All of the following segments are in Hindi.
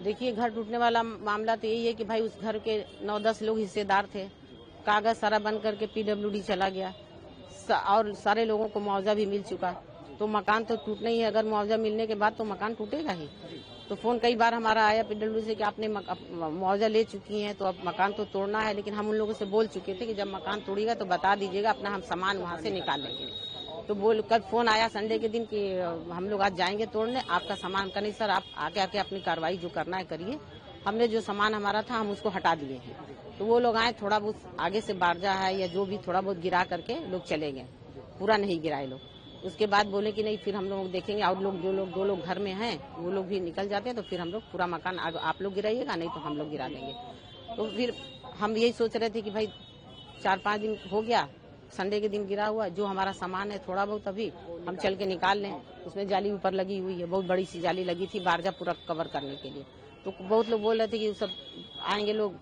देखिए, घर टूटने वाला मामला तो यही है कि भाई उस घर के 9-10 लोग हिस्सेदार थे। कागज सारा बन करके पीडब्ल्यूडी चला गया और सारे लोगों को मुआवजा भी मिल चुका। तो मकान तो टूटना ही है, अगर मुआवजा मिलने के बाद तो मकान टूटेगा ही। तो फोन कई बार हमारा आया पीडब्ल्यूडी से कि आपने मुआवजा ले चुकी हैं तो अब मकान तो तोड़ना है, लेकिन हम उन लोगों से बोल चुके थे कि जब मकान तोड़ेगा तो बता दीजिएगा, अपना हम सामान वहाँ से निकाल लेंगे। तो कल फोन आया संडे के दिन कि हम लोग आज जाएंगे तोड़ने, आपका सामान का नहीं सर, आप आके अपनी कार्रवाई जो करना है करिए। हमने जो सामान हमारा था हम उसको हटा दिए हैं। तो वो लोग आए, थोड़ा बहुत आगे से बारजा है या जो भी थोड़ा बहुत गिरा करके लोग चले गए, पूरा नहीं गिराए लोग। उसके बाद बोले कि नहीं, फिर हम लोग देखेंगे, और लोग दो लोग घर में हैं वो लोग भी निकल जाते हैं तो फिर हम लोग पूरा मकान आप लोग गिराइएगा, नहीं तो हम लोग गिरा देंगे। तो फिर हम यही सोच रहे थे कि भाई 4-5 दिन हो गया, संडे के दिन गिरा हुआ, जो हमारा सामान है थोड़ा बहुत अभी हम चल के निकाल लें। उसमें जाली ऊपर लगी हुई है, बहुत बड़ी सी जाली लगी थी बारजा पूरा कवर करने के लिए। तो बहुत लोग बोल रहे थे कि सब आएंगे लोग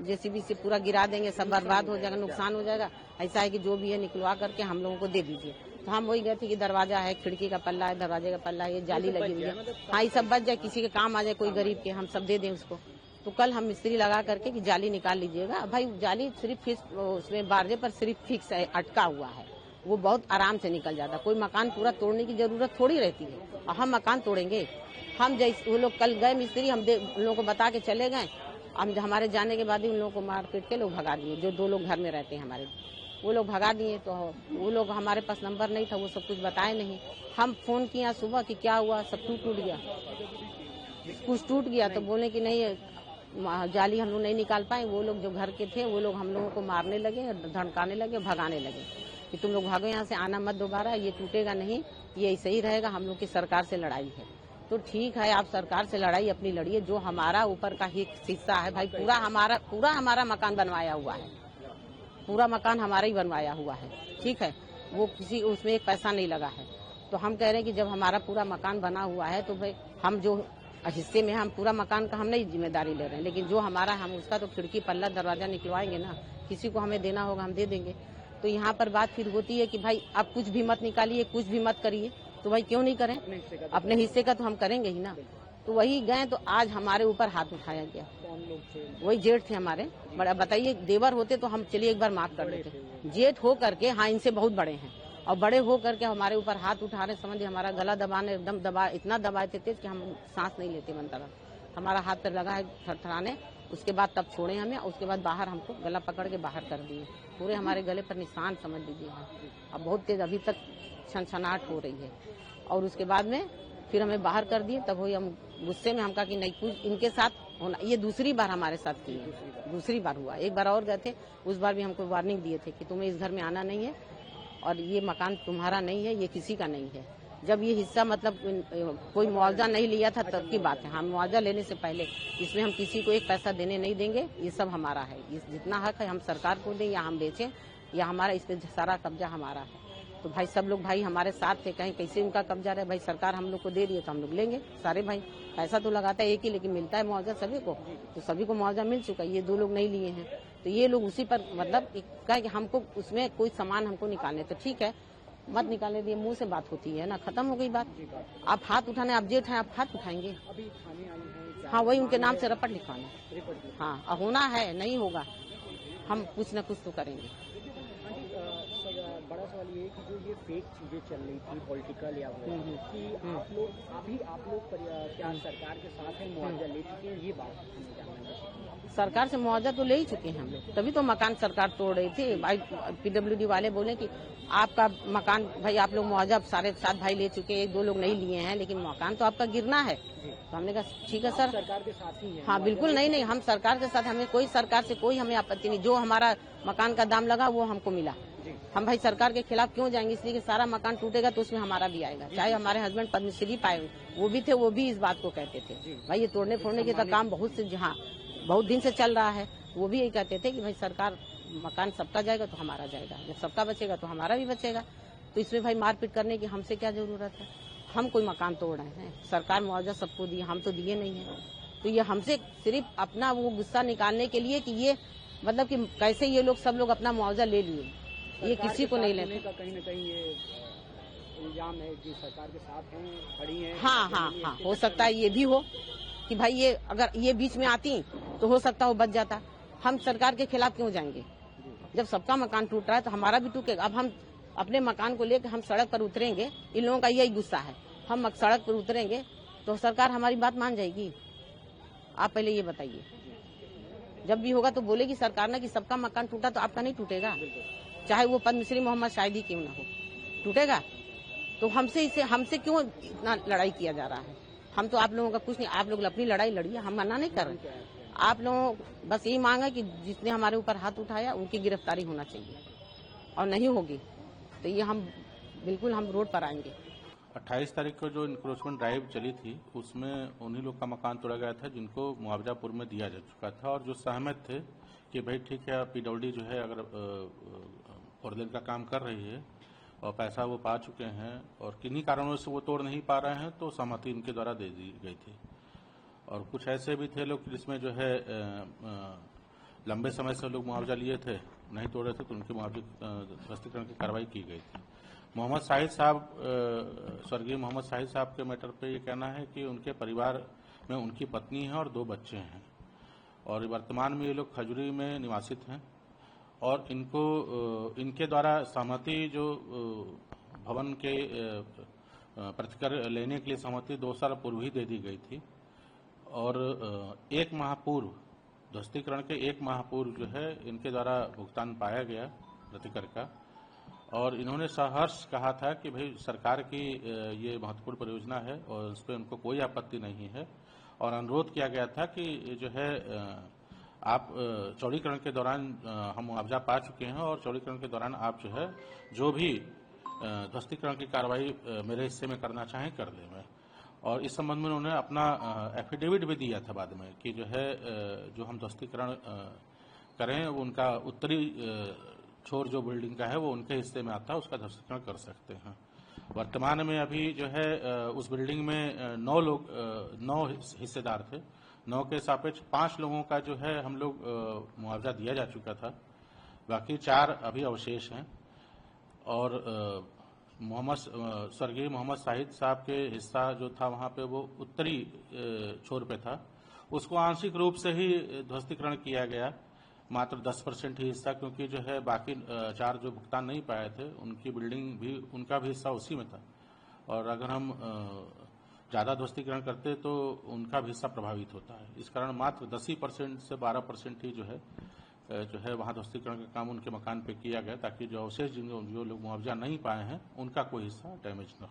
जेसीबी से पूरा गिरा देंगे, सब बर्बाद हो जाएगा, नुकसान हो जाएगा। ऐसा है कि जो भी है निकलवा करके हम लोगों को दे दीजिए। तो हम वही गए थे कि दरवाजा है, खिड़की का पल्ला है, दरवाजे का पल्ला है, ये जाली लगी हुई है, हाँ ये सब बच जाए, किसी के काम आ जाए, कोई गरीब के, हम सब दे दें उसको। तो कल हम मिस्त्री लगा करके कि जाली निकाल लीजिएगा। भाई जाली सिर्फ उसमें बारजे पर सिर्फ फिक्स है, अटका हुआ है, वो बहुत आराम से निकल जाता। कोई मकान पूरा तोड़ने की जरूरत थोड़ी रहती है, और हम मकान तोड़ेंगे। हम जैसे वो लोग कल गए मिस्त्री, हम उन लोगों को बता के चले गए। हम हमारे जाने के बाद ही उन लोगों को मार पीट के लोग भगा दिए। जो 2 लोग घर में रहते हैं हमारे, वो लोग भगा दिए। तो वो लोग, हमारे पास नंबर नहीं था, वो सब कुछ बताए नहीं। हम फोन किया सुबह कि क्या हुआ, सब टूट गया, कुछ टूट गया। तो बोले कि नहीं, जाली हम लोग नहीं निकाल पाए। वो लोग जो घर के थे वो लोग हम लोगों को मारने लगे, धमकाने लगे, भगाने लगे कि तुम लोग भागो यहाँ से, आना मत दोबारा, ये टूटेगा नहीं, ये ऐसे ही रहेगा, हम लोग की सरकार से लड़ाई है। तो ठीक है, आप सरकार से लड़ाई अपनी लड़िए, जो हमारा ऊपर का हिस्सा है भाई, पूरा हमारा मकान बनवाया हुआ है, पूरा मकान हमारा ही बनवाया हुआ है, ठीक है, वो किसी उसमें एक पैसा नहीं लगा है। तो हम कह रहे हैं कि जब हमारा पूरा मकान बना हुआ है तो भाई हम जो हिस्से में, हम पूरा मकान का हम नहीं जिम्मेदारी ले रहे हैं, लेकिन जो हमारा, हम उसका तो खिड़की पल्ला दरवाजा निकलवाएंगे ना, किसी को हमें देना होगा हम दे देंगे। तो यहाँ पर बात फिर होती है कि भाई आप कुछ भी मत निकालिए, कुछ भी मत करिए। तो भाई क्यों नहीं करें, अपने हिस्से का तो हम करेंगे ही ना। तो वही गए तो आज हमारे ऊपर हाथ उठाया गया। वही जेठ थे हमारे, बड़ा बताइए, देवर होते तो हम चलिए एक बार माफ कर देते, जेठ हो करके, हाँ इनसे बहुत बड़े हैं, और बड़े हो करके हमारे ऊपर हाथ उठा रहे, समझिए हमारा गला दबाने, एकदम इतना दबाए थे तेज कि हम सांस नहीं लेते बनता था। हमारा हाथ पर लगा है थरथराने, उसके बाद तब छोड़े हमें, उसके बाद बाहर हमको गला पकड़ के बाहर कर दिए, पूरे हमारे गले पर निशान समझ लीजिए। अब बहुत तेज अभी तक छनछनाहट हो रही है। और उसके बाद में फिर हमें बाहर कर दिए। तब वही हम गुस्से में हम कहा कि नहीं, कुछ इनके साथ होना, ये दूसरी बार हमारे साथ की है, दूसरी बार हुआ। एक बार और गए थे, उस बार भी हमको वार्निंग दिए थे कि तुम्हें इस घर में आना नहीं है, और ये मकान तुम्हारा नहीं है, ये किसी का नहीं है। जब ये हिस्सा मतलब कोई मुआवजा नहीं लिया था तब की बात है, हम मुआवजा लेने से पहले इसमें हम किसी को एक पैसा देने नहीं देंगे, ये सब हमारा है, जितना हक है हम सरकार को दें या हम बेचें, या हमारा इस पे सारा कब्जा हमारा है। तो भाई सब लोग भाई हमारे साथ थे, कहीं कैसे उनका कब्जा रहे, भाई सरकार हम लोग को दे रही है तो हम लोग लेंगे सारे भाई। पैसा तो लगाता है एक ही, लेकिन मिलता है मुआवजा सभी को, तो सभी को मुआवजा मिल चुका है। ये 2 लोग नहीं लिए हैं, तो ये लोग उसी पर मतलब कहा कि हमको उसमें कोई सामान हमको निकालने, तो ठीक है मत निकालने दिए, मुंह से बात होती है ना, खत्म हो गई बात। आप हाथ उठाने, आप जेठ हैं, आप हाथ उठाएंगे, हाँ वही उनके नाम से रपट लिखवाना, हाँ होना है, नहीं होगा हम कुछ न कुछ तो करेंगे। बड़ा सवाल ये है कि जो ये फेक चीजें चल रही थी पॉलिटिकल या वो कि आप लोग क्या सरकार के साथ है, मुआवजा ले चुके हैं, ये बात हमें जानना है। सरकार से मुआवजा तो ले ही चुके हैं हम लोग, तभी तो मकान सरकार तोड़ रही थी। भाई पीडब्ल्यूडी वाले बोले कि आपका मकान, भाई आप लोग मुआवजा सारे 7 भाई ले चुके हैं, 1-2 लोग नहीं लिए हैं, लेकिन मकान तो आपका गिरना है। तो हमने कहा ठीक है सर, सरकार के साथ ही है। हाँ बिल्कुल, नहीं हम सरकार के साथ, हमें कोई सरकार से कोई हमें आपत्ति नहीं, जो हमारा मकान का दाम लगा वो हमको मिला। हम भाई सरकार के खिलाफ क्यों जाएंगे, इसलिए कि सारा मकान टूटेगा तो उसमें हमारा भी आएगा। चाहे हमारे हस्बैंड पद्मश्री पाए वो भी थे, वो भी इस बात को कहते थे, भाई ये तोड़ने फोड़ने के काम बहुत से, जहाँ बहुत दिन से चल रहा है, वो भी यही कहते थे कि भाई सरकार मकान सबका जाएगा तो हमारा जाएगा, जब सबका बचेगा तो हमारा भी बचेगा। तो इसमें भाई मारपीट करने की हमसे क्या जरूरत है, हम कोई मकान तोड़ रहे हैं, सरकार मुआवजा सबको दी, हम तो दिए नहीं है। तो ये हमसे सिर्फ अपना वो गुस्सा निकालने के लिए कि ये मतलब कि कैसे ये लोग सब लोग अपना मुआवजा ले लिए, ये किसी को नहीं लेने का कहीं न कहीं ये इल्जाम है कि सरकार के साथ हैं, खड़ी हैं। हाँ हो सकता है ये भी हो, कि भाई ये अगर ये बीच में आती तो हो सकता वो बच जाता। हम सरकार के खिलाफ क्यों जाएंगे? जब सबका मकान टूट रहा है तो हमारा भी टूटेगा। अब हम अपने मकान को लेकर हम सड़क पर उतरेंगे, इन लोगों का यही गुस्सा है। हम सड़क पर उतरेंगे तो सरकार हमारी बात मान जाएगी? आप पहले ये बताइए। जब भी होगा तो बोलेगी सरकार ना कि सबका मकान टूटा तो आपका नहीं टूटेगा, चाहे वो पद्मश्री मोहम्मद शाहिदी क्यों ना हो, टूटेगा। तो हमसे क्यों इतना लड़ाई किया जा रहा है? हम तो आप लोगों का कुछ नहीं, आप लोग अपनी लड़ाई लड़िए, हम मना नहीं कर रहे। आप लोगों बस यही मांग है कि जिसने हमारे ऊपर हाथ उठाया उनकी गिरफ्तारी होना चाहिए, और नहीं होगी तो ये हम बिल्कुल हम रोड पर आएंगे। 28 तारीख को जो इंक्रोचमेंट ड्राइव चली थी उसमें उन्हीं लोग का मकान तोड़ा गया था जिनको मुआवजा पूर्व में दिया जा चुका था, और जो सहमत थे कि भाई ठीक है पीडब्ल्यूडी जो है अगर 4 लेन का काम कर रही है और पैसा वो पा चुके हैं और किन्हीं कारणों से वो तोड़ नहीं पा रहे हैं तो सहमति इनके द्वारा दे दी गई थी। और कुछ ऐसे भी थे लोग जिसमें जो है लंबे समय से लोग मुआवजा लिए थे, नहीं तोड़ रहे थे तो उनके मुआवजे ध्वस्तीकरण की कार्रवाई की गई थी। मोहम्मद शाहिद साहब, स्वर्गीय मोहम्मद शाहिद साहब के मैटर पे ये कहना है कि उनके परिवार में उनकी पत्नी है और 2 बच्चे हैं, और वर्तमान में ये लोग खजूरी में निवासित हैं, और इनके द्वारा सहमति जो भवन के प्रतिकर लेने के लिए सहमति 2 साल पूर्व ही दे दी गई थी, और 1 माह पूर्व ध्वस्तीकरण के 1 माह पूर्व जो है इनके द्वारा भुगतान पाया गया प्रतिकर का, और इन्होंने सहर्ष कहा था कि भाई सरकार की ये महत्वपूर्ण परियोजना है और इस पर उनको कोई आपत्ति नहीं है, और अनुरोध किया गया था कि जो है आप चौड़ीकरण के दौरान हम मुआवजा पा चुके हैं और चौड़ीकरण के दौरान आप जो है जो भी ध्वस्तीकरण की कार्रवाई मेरे हिस्से में करना चाहें कर दें। और इस संबंध में उन्होंने अपना एफिडेविट भी दिया था बाद में कि जो है जो हम ध्वस्तीकरण करें वो उनका उत्तरी छोर जो बिल्डिंग का है वो उनके हिस्से में आता है, उसका ध्वस्तीकरण कर सकते हैं। वर्तमान में अभी जो है उस बिल्डिंग में 9 हिस्सेदार थे, 9 के सापेक्ष 5 लोगों का जो है हम लोग मुआवजा दिया जा चुका था, बाकी 4 अभी अवशेष हैं। और स्वर्गीय मोहम्मद शाहिद साहब के हिस्सा जो था वहां पे वो उत्तरी छोर पे था, उसको आंशिक रूप से ही ध्वस्तीकरण किया गया, मात्र 10% ही हिस्सा, क्योंकि जो है बाकी 4 जो भुगतान नहीं पाए थे उनकी बिल्डिंग भी उनका भी हिस्सा उसी में था, और अगर हम ज्यादा ध्वस्तीकरण करते तो उनका भी हिस्सा प्रभावित होता है। इस कारण मात्र 10% से 12% ही जो है वहां ध्वस्तीकरण का काम उनके मकान पे किया गया, ताकि जो अवशेष जो लोग मुआवजा नहीं पाए हैं उनका कोई हिस्सा डैमेज न हो।